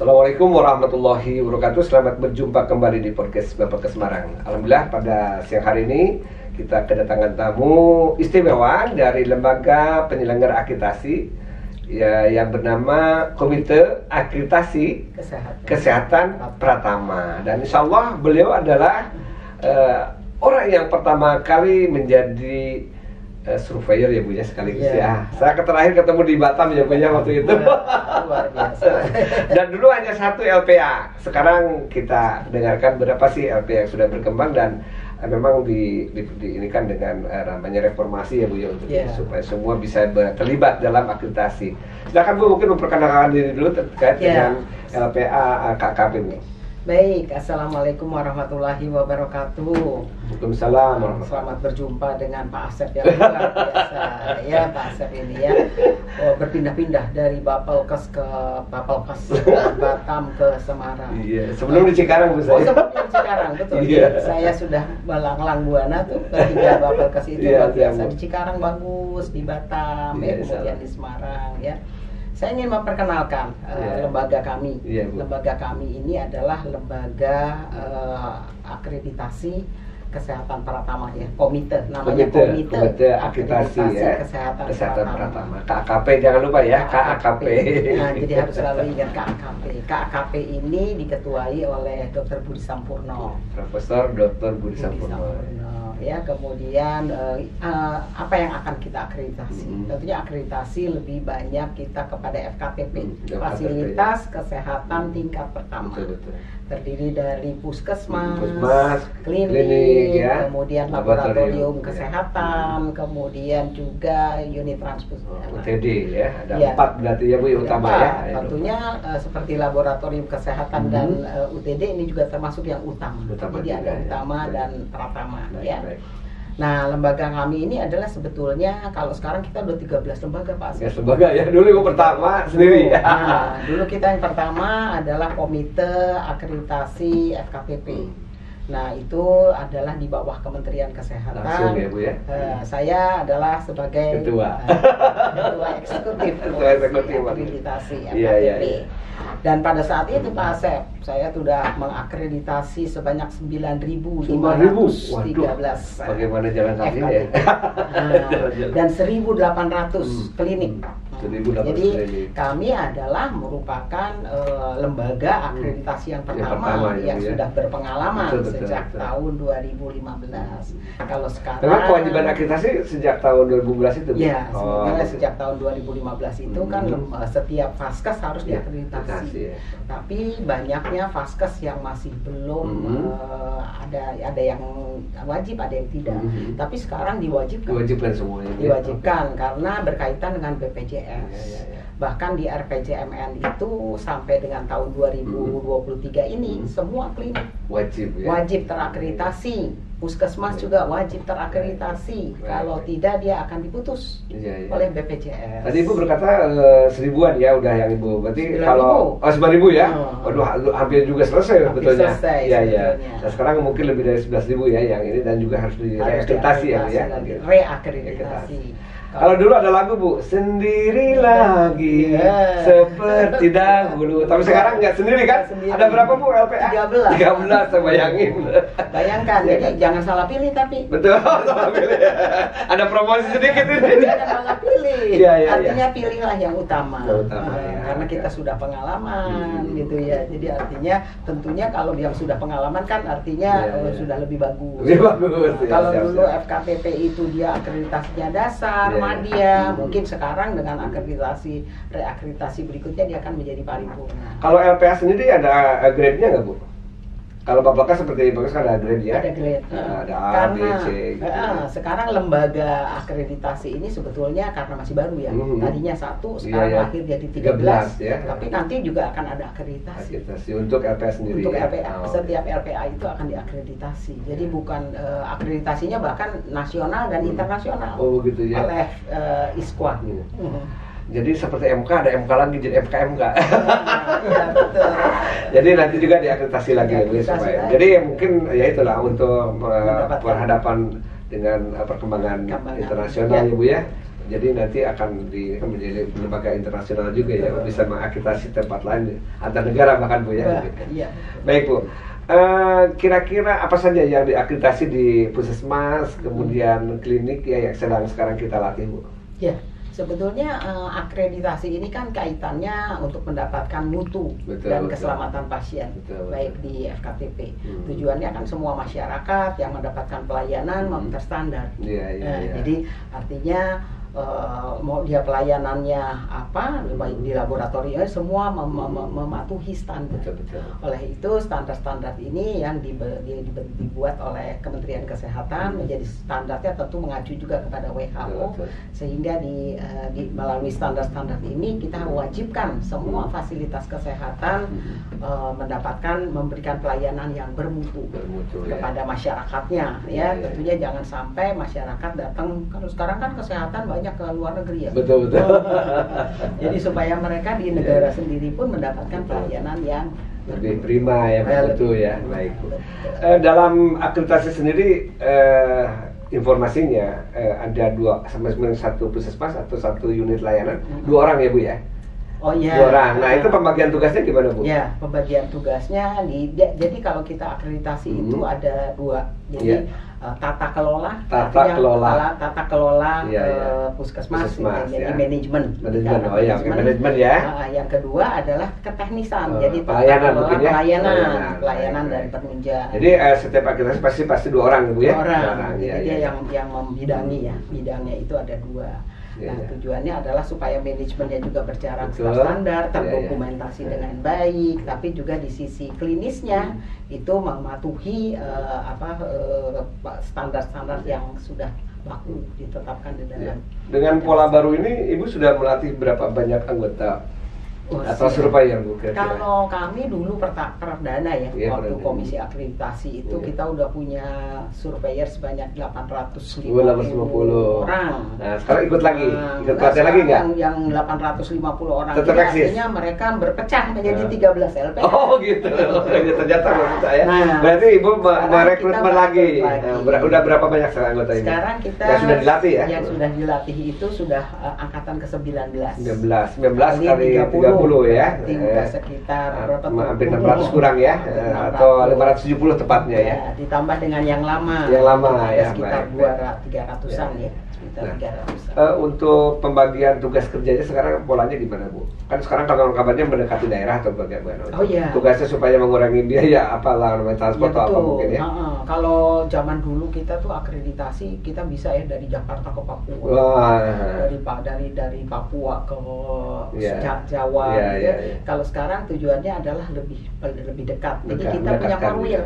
Assalamualaikum warahmatullahi wabarakatuh. Selamat berjumpa kembali di podcast Bapak ke Semarang. Alhamdulillah pada siang hari ini kita kedatangan tamu istimewa dari lembaga penyelenggara akreditasi ya, yang bernama Komite Akreditasi Kesehatan Pratama. Dan insya Allah beliau adalah orang yang pertama kali menjadi surveyor ya Bu ya, sekaligus ya. Saya terakhir ketemu di Batam ya Bu ya waktu itu. Luar biasa. Dan dulu hanya satu LPA. Sekarang kita dengarkan berapa sih LPA yang sudah berkembang dan memang ini kan dengan namanya reformasi ya Bu ya, untuk supaya semua bisa terlibat dalam akreditasi. Silakan Bu, mungkin memperkenalkan diri dulu terkait dengan LPA KKP Bu. Baik, Assalamualaikum warahmatullahi wabarakatuh. Waalaikumsalam. Selamat berjumpa dengan Pak Asep yang luar biasa. Ya Pak Asep ini ya, berpindah-pindah dari Bapelkes ke Bapelkes, Batam ke Semarang. Iya, sebelum di Cikarang Bu saya. Oh, sebelum di Cikarang, betul. Iya. Saya sudah melanglang buana tuh ketiga Bapelkes itu luar biasa. Di Cikarang bagus, di Batam, kemudian di Semarang ya. Saya ingin memperkenalkan lembaga kami. Lembaga kami ini adalah lembaga akreditasi kesehatan Pratama ya, komite namanya komite akreditasi ya, kesehatan Pratama. KAKP jangan lupa ya, KAKP. Nah, jadi harus selalu ingat KAKP. KAKP ini diketuai oleh Dr. Budi Sampurno. Profesor Dr. Budi Sampurno. Ya, kemudian apa yang akan kita akreditasi? Tentunya akreditasi lebih banyak kita kepada FKTP, fasilitas kesehatan tingkat pertama. Betul. Terdiri dari puskesmas, klinik ya, kemudian laboratorium kesehatan, kemudian juga unit transfusi. UTD ya, ada 4 berarti ya Bu yang utama ya. Tentunya seperti laboratorium kesehatan dan UTD ini juga termasuk yang utama. Jadi ada utama dan pratama ya. Nah, lembaga kami ini adalah sebetulnya kalau sekarang kita udah 13 lembaga Pak. Ya, lembaga ya, dulu yang pertama sendiri ya. Nah, dulu kita yang pertama adalah Komite Akreditasi FKPP. Nah, itu adalah di bawah Kementerian Kesehatan. Langsung ya Bu ya. Saya adalah sebagai ketua eksekutif akreditasi FKPP. Iya. Dan pada saat itu Pak Asep, saya sudah mengakreditasi sebanyak 9.513 bagaimana jalan kaki ya? Dan 1.800 klinik. Jadi kami adalah merupakan lembaga akreditasi yang pertama yang sudah berpengalaman sejak tahun 2015. Kalau sekarang memang kewajiban akreditasi sejak tahun 2015 itu? Ya, sebenarnya sejak tahun 2015 itu kan setiap Faskes harus diakreditasi. Tapi banyaknya Faskes yang masih belum ada yang wajib, ada yang tidak. Tapi sekarang diwajibkan semuanya. Diwajibkan karena berkaitan dengan BPJS. Bahkan di RPJMN itu sampai dengan tahun 2023 ini semua klinik wajib terakreditasi, puskesmas juga wajib terakreditasi. Kalau tidak dia akan diputus oleh BPJS. Tadi Ibu berkata 1000-an ya udah yang Ibu. Berarti kalau 9.000 ya. Waduh, hampir juga selesai sebetulnya. Iya. Nah, sekarang mungkin lebih dari 11.000 ya yang ini dan juga harus direakreditasi ya. Reakreditasi. Kalau dulu ada lagu Bu, sendiri lagi seperti dahulu. Tapi sekarang nggak sendiri kan? Ada berapa Bu LPA? 13, saya bayangin. Bayangkan, jadi jangan salah pilih tapi. Betul, salah pilih. Ada promosi sedikit ini. Jangan salah pilih. Artinya pilihlah yang utama. Karena kita sudah pengalaman gitu ya. Jadi artinya tentunya kalau yang sudah pengalaman kan artinya sudah lebih bagus. Kalau dulu FKPP itu dia akreditasinya dasar, media, mungkin sekarang dengan reakreditasi berikutnya dia akan menjadi paripurna. Kalau LPA sendiri ada grade-nya nggak Bu? Kalau Bapelkes seperti Bapelkes kan ada grade ya? Ada grade. Ada A, B, C. Sekarang lembaga akreditasi ini sebetulnya karena masih baru ya. Tadinya 1, sekarang lahir jadi 13 ya. Tapi nanti juga akan ada akreditasi. Untuk LPA sendiri. Untuk LPA, setiap LPA itu akan diakreditasi. Jadi bukan akreditasinya bahkan nasional dan internasional. Oh begitu ya. Oleh ISQA. Jadi seperti MK, ada MK lagi jadi MK. Iya betul. Jadi nanti juga diakreditasi lagi ya, supaya. Jadi mungkin ya itulah untuk berhadapan dengan perkembangan internasional ya Bu ya. Jadi nanti akan menjadi lembaga internasional juga ya, bisa mengakreditasi tempat lain antar negara bahkan Bu ya. Iya. Baik Bu. Kira-kira apa saja yang diakreditasi di puskesmas, kemudian klinik ya yang sedang sekarang kita latih Bu? Ya, sebetulnya akreditasi ini kan kaitannya untuk mendapatkan mutu dan keselamatan pasien, baik di FKTP. Tujuannya kan semua masyarakat yang mendapatkan pelayanan mau terstandar. Jadi artinya mau dia pelayanannya apa, baik di laboratorium semua mematuhi standar. Oleh itu standar-standar ini yang dibuat oleh Kementerian Kesehatan menjadi standarnya tentu mengacu juga kepada WHO, sehingga melalui standar-standar ini kita wajibkan semua fasilitas kesehatan memberikan pelayanan yang bermutu kepada masyarakatnya ya. Tentunya jangan sampai masyarakat datang, kalau sekarang kan kesehatan banyak ke luar negeri ya. Betul. Jadi supaya mereka di negara sendiri pun mendapatkan pelayanan yang lebih prima ya, betul ya. Baik. Dalam akreditasi sendiri informasinya ada satu puskesmas atau satu unit layanan, 2 orang ya Bu ya. Oh iya. 2 orang. Nah itu pembagian tugasnya gimana Bu? Ya, pembagian tugasnya jadi kalau kita akreditasi itu ada 2. Jadi tata kelola puskesmas jadi manajemen. Oh ya, manajemen ya. Yang kedua adalah keteknisan. Jadi pelayanan dan penunjang. Jadi setiap akreditasi pasti 2 orang Bu ya. 2 orang. Jadi dia yang membidangi ya. Bidangnya itu ada 2. Nah, tujuannya adalah supaya manajemennya juga berjalan standar, terdokumentasi dengan baik, tapi juga di sisi klinisnya itu mematuhi standar-standar yang sudah baku ditetapkan di dalam. Dengan pola baru ini, Ibu sudah melatih berapa banyak anggota? Atau surveyor Bu kira-kira? Kalau kami dulu perdana ya, waktu komisi akreditasi itu kita udah punya surveyor sebanyak 850 orang. Nah sekarang ikut lagi, ikut pelatihan lagi nggak? Yang 850 orang tetap eksis? Artinya mereka berpecah menjadi 13 LP. Oh gitu, ternyata menurut saya. Berarti Ibu merekrutmen lagi. Udah berapa banyak sekarang anggota ini? Sekarang kita yang sudah dilatih ya? Yang sudah dilatih itu sudah angkatan ke-19. 19 kali 30 ya, sekitar hampir 600 kurang ya, atau 570 tepatnya ya. Ditambah dengan yang lama ya, sekitar 300-an ya. Untuk pembagian tugas kerjanya sekarang polanya gimana Bu? Kan sekarang kabar-kabarnya mendekati daerah atau bagaimana? Oh iya. Tugasnya supaya mengurangi biaya apalah transport atau apa mungkin ya? Kalau zaman dulu kita tuh akreditasi kita bisa ya dari Jakarta ke Papua. Wah. Dari Papua ke Jawa. Kalau sekarang tujuannya adalah lebih dekat. Jadi kita punya korwil.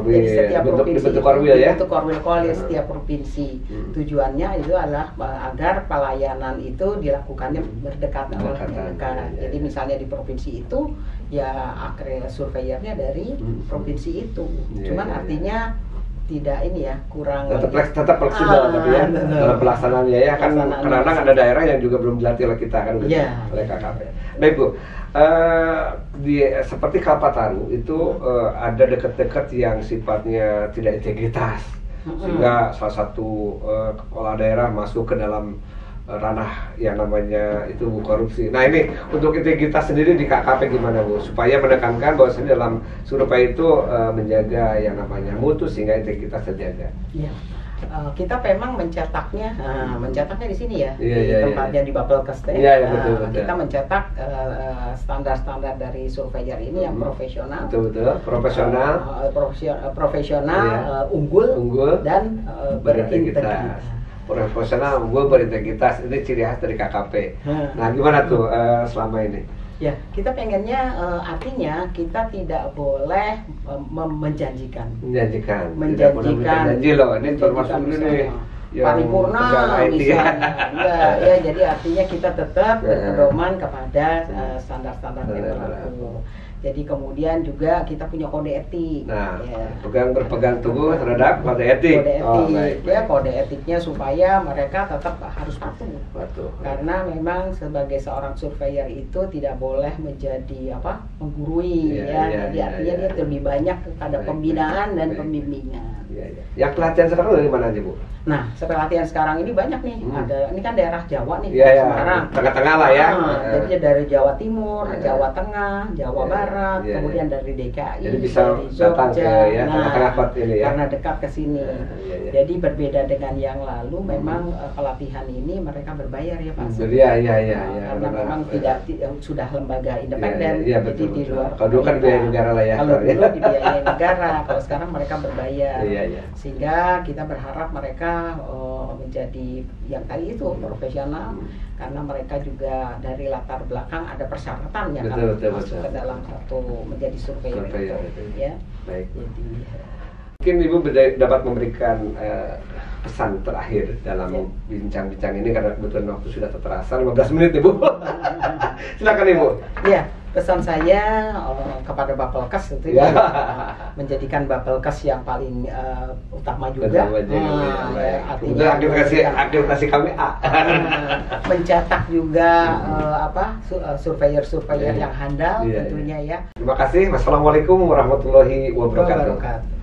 Jadi setiap provinsi bentuk korwil ya. Bentuk korwil setiap provinsi. Tujuannya itu adalah agar pelayanan itu dilakukannya berdekatan. Jadi misalnya di provinsi itu ya surveyornya dari provinsi itu. Cuman artinya tidak ini ya, kurang tetap fleksibel tapi ya dalam pelaksanaannya ya kan, kadang-kadang ada daerah yang juga belum dilatih oleh kita kan oleh KKP. Baik Bu, seperti Kalpataru itu ada dekat-dekat yang sifatnya tidak integritas, sehingga salah satu kepala daerah masuk ke dalam ranah yang namanya itu korupsi. Nah ini untuk integritas sendiri di KKP gimana Bu? Supaya menekankan bahwasanya dalam survei itu menjaga yang namanya mutu sehingga integritas terjaga. Iya. Kita memang mencetaknya di sini ya, tempatnya di Bapelkes. Betul. Kita mencetak standar-standar dari surveyor ini yang profesional. Betul. Profesional, unggul dan berintegritas. Profesional, unggul, berintegritas, ini ciri khas dari KKP. Nah gimana tuh selama ini? Ya, kita pengennya artinya kita tidak boleh menjanjikan. Janji loh, ini termasuk ini paripurna misalnya. Ya, jadi artinya kita tetap berpedoman kepada standar-standar yang berlaku. Jadi kemudian juga kita punya kode etik. Nah, berpegang teguh terhadap kode etik. Kode etiknya supaya mereka tetap harus patuh. Karena memang sebagai seorang surveyor itu tidak boleh menjadi menggurui. Jadi artinya dia lebih banyak kepada pembinaan dan pembimbingan. Iya, iya. Yang pelatihan sekarang dari mana aja, Bu? Nah, pelatihan sekarang ini banyak nih. Ada, ini kan daerah Jawa nih, Iya, iya. Semarang. Tengah-tengah lah ya. Jadi dari Jawa Timur, Jawa Tengah, Jawa Iya, Barat, iya, kemudian iya. dari DKI, Jadi bisa dari datang ke Jogja. ya, tengah-tengah kot ini ya. Karena dekat ke sini. Iya, iya. Jadi berbeda dengan yang lalu, memang pelatihan ini mereka berbayar ya Pak. Iya, iya, iya. Karena memang tidak sudah lembaga independen, Iya, jadi betul, di betul. luar. Kalau dulu kan biaya negara lah ya. Kalau dulu dibiayai negara, kalau sekarang mereka berbayar. Iya, iya. Sehingga kita berharap mereka menjadi yang tadi itu profesional, karena mereka juga dari latar belakang ada persyaratan ya, Betul, betul, masuk betul. ke dalam satu menjadi surveyor itu, ya. Baik. Jadi Mungkin Ibu dapat memberikan pesan terakhir dalam bincang-bincang ini, karena kebetulan waktu sudah terasa 15 menit Ibu. Silakan Ibu. ya, pesan saya kepada Bapelkes itu Ya. menjadikan Bapelkes yang paling utama juga. Artinya akreditasi kami A. Mencetak juga surveyor-surveyor Iya. yang handal Iya, tentunya ya. Terima kasih. Wassalamualaikum warahmatullahi wabarakatuh.